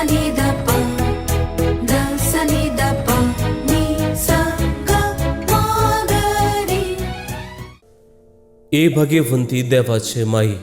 ni da pa da sa ni da pa ni sa ga ma ga रे. ए भगवंती देवाचे माई,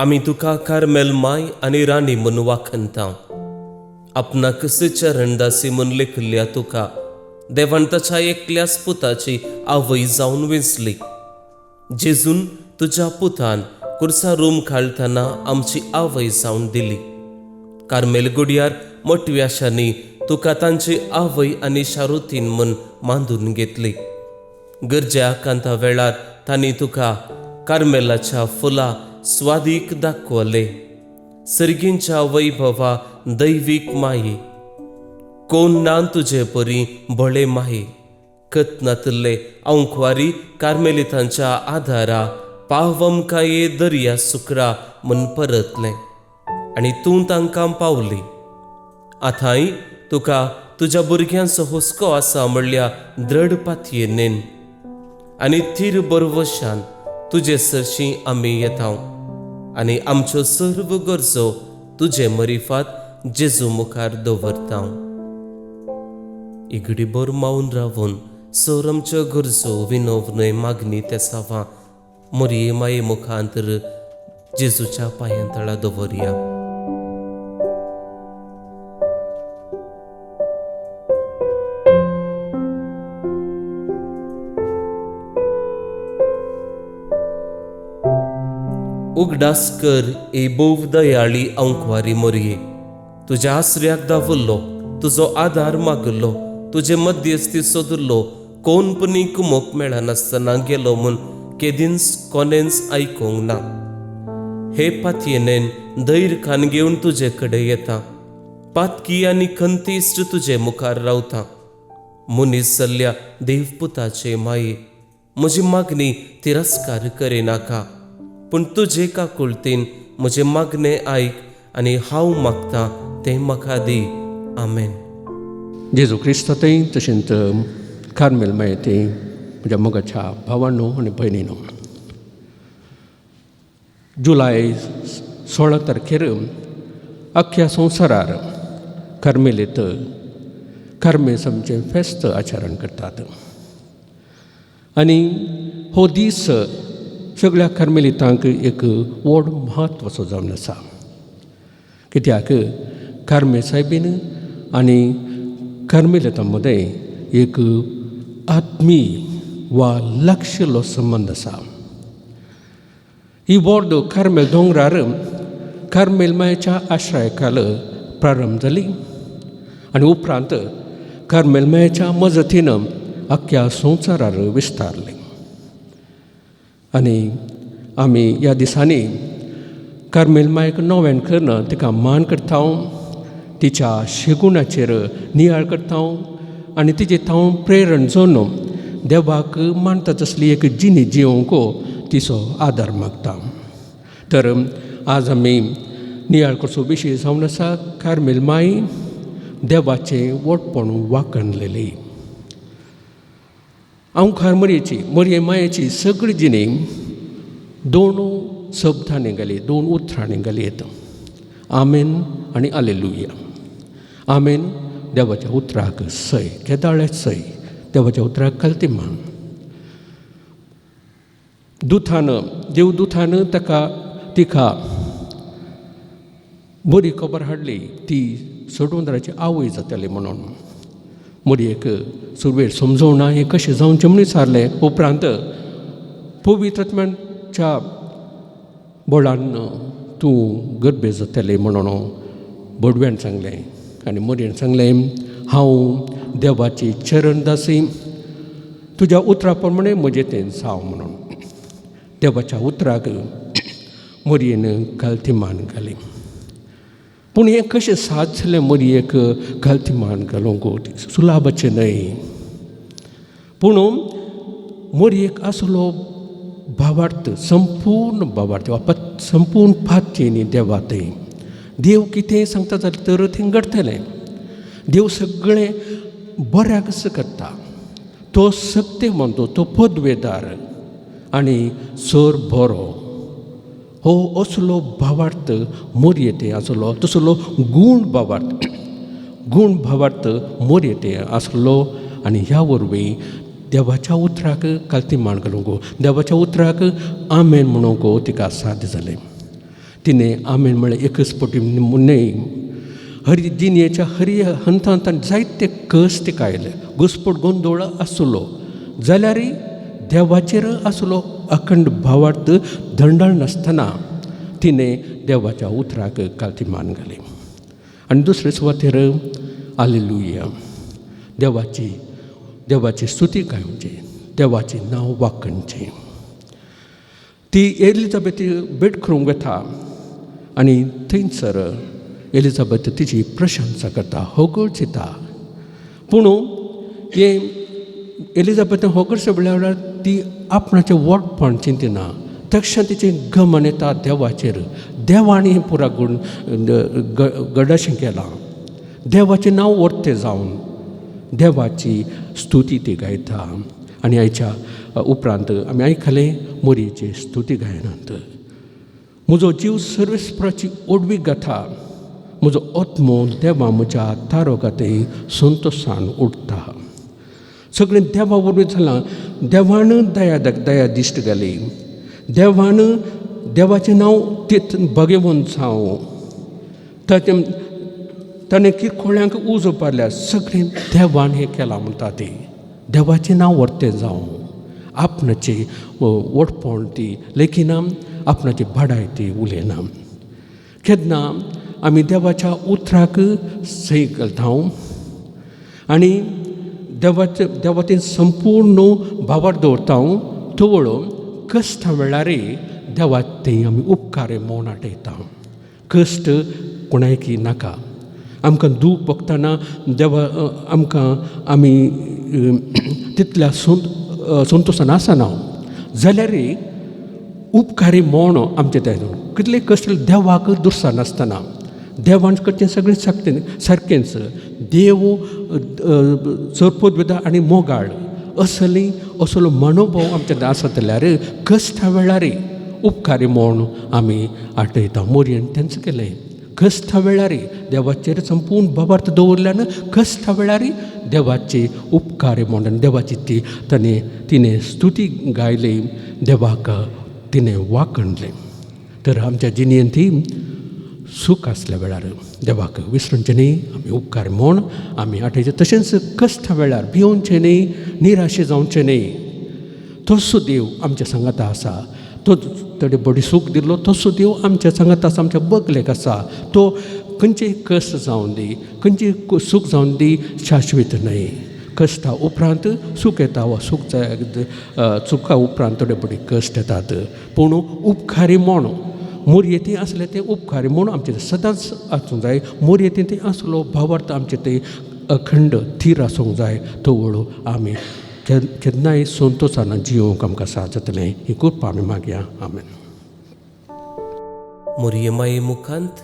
आमी तुका Carmel माय आनी राणी म्हूण वाखणता. आपणाक चरणदासी म्हूण लेखिल्ल्या तुका देवान ताच्या एकल्याच पुताची आवय जावन वेंचली. जेजून तुज्या पुतान कुर्सा रूम खाळतना आमची आवय जावन दिली. कार्मेल गुडयार मोटव्याशांनी तुका तांची आवय आनी शारुतीन म्हूण मांडून घेतली. गरजेआकांता वेळार तांणी तुका कार्मेलाच्या फुलां स्वादीक दाखवले. सर्गींच्या वैभवा दैवीक माये, कोण ना तुजे परी बळे माये. कतनातले अंख्वारी कार्मेलितांच्या आदारा पावम काये दर्या सुकरा म्हूण परतले आनी तूं तांकां पावली. आतांय तुका तुज्या भुरग्यांचो हुस्को आसा म्हणल्या दृढ पातयेनेन आनी थीर बरवशान तुजे सरशी आमी येता आनी आमच्यो सर्व गरजो तुजे मरिफात जेजू मुखार दवरता. इगडीभर मावन रावून सर आमच्यो गरजो विनवनय मागणी ते सावा मोरये माये मुखांतर जेजूच्या पांयांतळा दवरया. उगडास कर ए बोव दयाळी अंख्वारी मोरये, तुज्या आसऱ्याक धांवल्लो, तुजो आदार मागलो, तुजे मध्यस्थी सोदलो, कोणपणी कुमोक मेळनासतना गेलो म्हूण केदींच कोणेंच आयकूंक ना. हे पातयेनेन धैर्यखान घेवन तुजे कडेन येता. पातकी आनी खंतिश्ट तुजे मुखार रावता. मनीस जाल्ल्या देवपुताचे माये, म्हजी मागणी तिरस्कार करिनाका, पूण तुजे काकुळतीन म्हजे मागणे आयक आनी हांव मागतां तें म्हाका दी. आमेन. जेजू क्रिस्तांतय तशेंच कार्मेल मायेतय म्हज्या मोगाच्या भावांनो आनी भयणींनो, जुलय 16 तारखेर अख्ख्या संवसारार कार्मेलीत कार्मेस आमचें फेस्त आचरण करतात. आनी हो दीस सगळ्या कार्मेलितांक एक व्हड म्हत्वाचो जावन आसा. कित्याक कार्मे सायबीन आनी कार्मेलितां मदें एक आत्मी वा लागशिल्लो संबंद आसा. ही वर्द कार्मेल दोंगरार कार्मेल मायेच्या आश्रयाखाल प्रारंभ जाली आनी उपरांत कार्मेल मायेच्या मजतीन अख्ख्या संवसारार विस्तारली. आनी आमी ह्या दिसांनी कार्मेल मायेक नव्यान करना तिका मान करता, तिच्या शेगुणाचेर नियाळ करता आनी तिजे तावन प्रेरण जावन देवाक मानता तसली एक जिणी जिवंक तिचो आदार मागता. तर आज आमी नियाळ करचो विशय जावन आसा कार्मेल माय देवाचें वटपण वाखणलेली. अंखार मोरये मायेची सगळी जिणी 2 शब्दांनी घाली, 2 उतरांनी घालीत. आमेन आनी हालेलुया. आमेन देवाच्या उतराक सय, केदाळे सय, देवाच्या उतराक कल्तिमान. देवदूतान तिका बरी खबर हाडली ती सडोंदराची आवय जातली म्हणून. मोरयेक सुरवेर समजोवना हें कशें जावचें म्हूण विचारलें. उपरांत पवित्रत्म्याच्या बळान तूं गर्भे जातलें म्हणून बडव्यान सांगलें. आनी मोरयेन सांगलें, हांव देवाची चरणदासी, तुज्या उतरा प्रमाणे म्हजें तें जाव म्हणून. देवाच्या उतराक मोरयेन घालतीमान घाली. पूण हें कशें सादलें मोरयेक घालतीमान घालूंक सुलाभाचें न्हय. पूण मोरयेक आसलो भावार्थ, संपूर्ण भावार्थ वा संपूर्ण पातयेनी देवातय. देव कितेंय सांगता जाल्यार तर थंय घडटलें. देव सगळें बऱ्याक करता. तो सत्यवंत, तो पदवेदार आनी सर बरो हो असलो भावार्थ मोरयेते आसलो, तसलो गूण भावार्थ मोरयेते आसलो. आनी ह्या वरवीं देवाच्या उतराक काल्तिमान घालूंक, देवाच्या उतराक आमेन म्हणूंक तिका साध्य जालें. तिणें आमेन म्हळ्यार एकच पटी न्हय, जिणेच्या हरी हंतांत जायते कस तिका आयले, घुस्पट गोंदोळ आसलो जाल्यारय देवाचेर आसलो अखंड भावार्थ धंडळ नासतना तिणें देवाच्या उतराक काल्तिमान घालें. आनी दुसरे सुवातेर हालेलुया, देवाची स्तुती गावची, देवाचें नांव वाखणचें. ती एलिझाबेथ भेट करूंक वता आनी थंयसर एलिझाबेथ तिची प्रशंसा करता, होगोळ दिता. पूण हे एलिझाबेथ होगोळशे वेळार ती आपणाचें वोटपण चिंतिना. तक्षण तिचें गमन येता देवाचेर. देवाणी हें पुरा गडाशें केलां. देवाचें नांव वर्तें जावन देवाची स्तुती ती गायता. आनी आयच्या उपरांत आमी आयकलें मोरयेची स्तुती गायनात. म्हजो जीव सर्वेस्पराची ओडवीक घाता, म्हजो आत्मो देवा म्हज्या तारोगाते संतोशान उठता. सगळें देवा वरवीं जालां. देवान दया दिश्ट घाली. देवाचें नांव भगवंत जावं. ताणें किरकोळ्यांक उजो पारल्या, सगळें देवान हें केलां म्हणटा ती. देवाचें नांव वर्तें जावं. आपणाचें वटपण ती लेखिना, आपणाची भाडाय ती उलयना. केन्ना आमी देवाच्या उतराक सही घालता आनी देवाचें संपूर्ण भावार दवरता, तवळ कश्टा वेळारय देवा थंय आमी उपकार मौन आटयता. कश्ट कोणायकी नाका. आमकां दूख भोगतना देवा आमी तितल्या संतोशान आसना जाल्यारय उपकारी मौन आमचें तें कितले कश्ट देवाक दुरसां नासतना देवान करचें सगळें सारकेंच. देव सर्पोद्विदा आनी मोगाळ असलो मनोभाव आमचे आसत जाल्यार कश्टा वेळारय उपकारी मौन आमी आटयता. मोरयेन तेंच केलें. कश्टा वेळारय देवाचेर संपूर्ण भावार्थ दवरल्यान कश्टा वेळारय देवाचे उपकार म्हणून देवाची तिणें स्तुती गायली, देवाक तिणें वाखणलें. तर आमच्या जिणेंत ती सूख आसल्या वेळार देवाक विसरूंचें न्ही, आमी उपकार म्हूण आमी आटयचें. तशेंच कश्टा वेळार भिवोवचें न्ही, निराशे जावचें न्ही. तसो देव आमच्या सांगाता आसा. तो ताणें बडी सूख दिलो, तसो देव आमच्या सांगाता आसा, आमच्या बगलेक आसा. तो खंयचेय कश्ट जावन दी, खंयचेय सूख जावन दी, शाश्वीत न्हय. कश्टा उपरांत सूख येता वा सुखा उपरांत थोडे बडे कश्ट येतात. पूण उपकारी म्हूण मोरयेंत आसलें तें उपकारी म्हूण आमचें सदांच आसूंक जाय. मोरयेंत तें आसलो भावार्थ आमचें तें अखंड थीर आसूंक जाय. तो वळू आमी केन्नाय संतोशान जियोंक आमकां साथ जातलें. ही कृपा आमी मागया. आमेन. मोरये माये मुखांत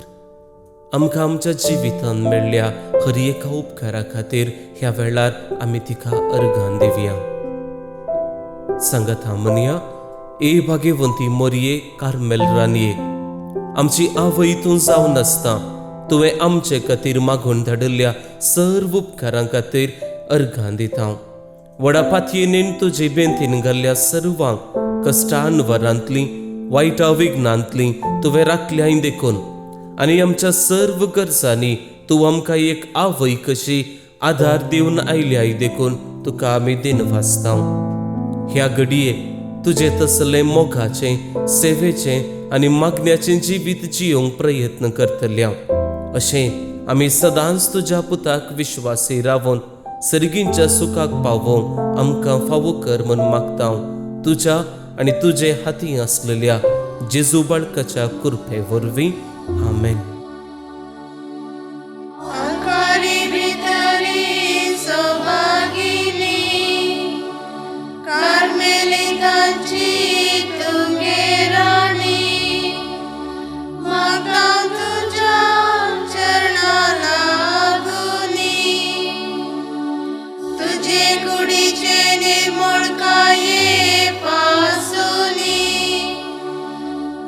आमकां आमच्या जिवितांत मेळ्ळ्या हर एका उपकारा खातीर ह्या वेळार आमी तिका अर्घान दिवया. सांगात म्हणया, ए भाग्यवंती मोरये कार्मेल रानये, आमची आवय तूं जावन आसता तुवें आमचे खातीर मागून धाडिल्ल्या सर्व उपकारां खातीर अर्घान दिता. व्हडा पातयेनीन तुजे बेंतीन घाल्ल्या सर्वांक कश्टान वरांतलीं वायटा विघ्नांतलीं तुवें राखल्याय देखून आनी आमच्या सर्व गरजांनी तूं आमकां एक आवय कशी आधार दिवन आयल्याय देखून तुका आमी दिनवासता. ह्या घडये तुजे तसलें मोगाचें, सेवेचें आनी मागण्याचें जिवीत जियोंक प्रयत्न करतल्या. अशें आमी सदांच तुज्या पुताक विश्वासी रावून सर्गींच्या सुखाक पावोवंक आमकां फावो कर म्हूण मागता. तुज्या आनी तुजे हातीं आसलेल्या जेजू बाळकाच्या कृपे वरवीं. आमेन.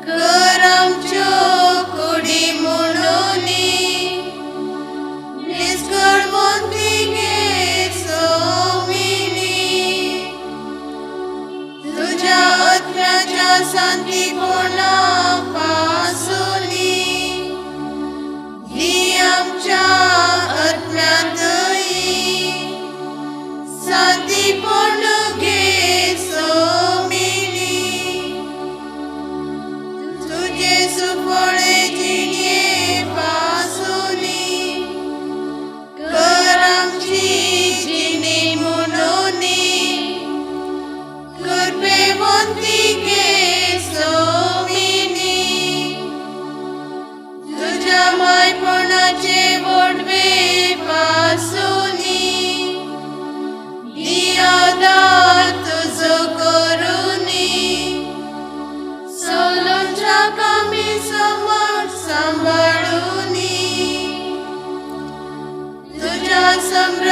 कर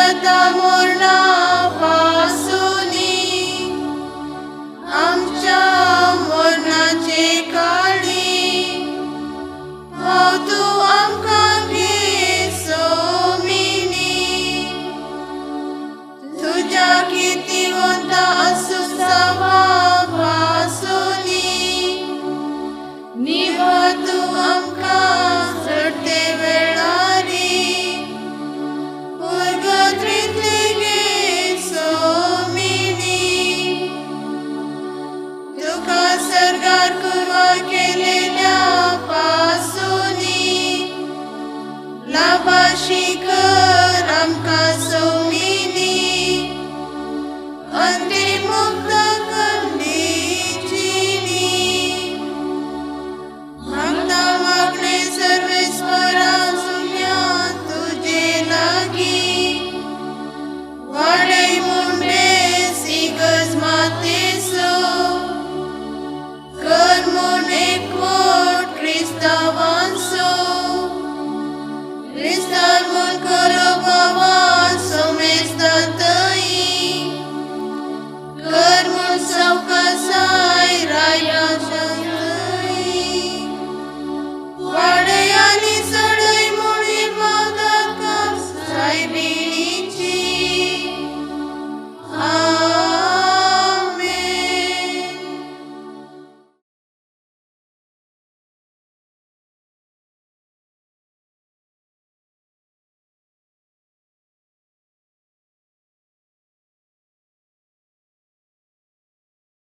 लता मोरणा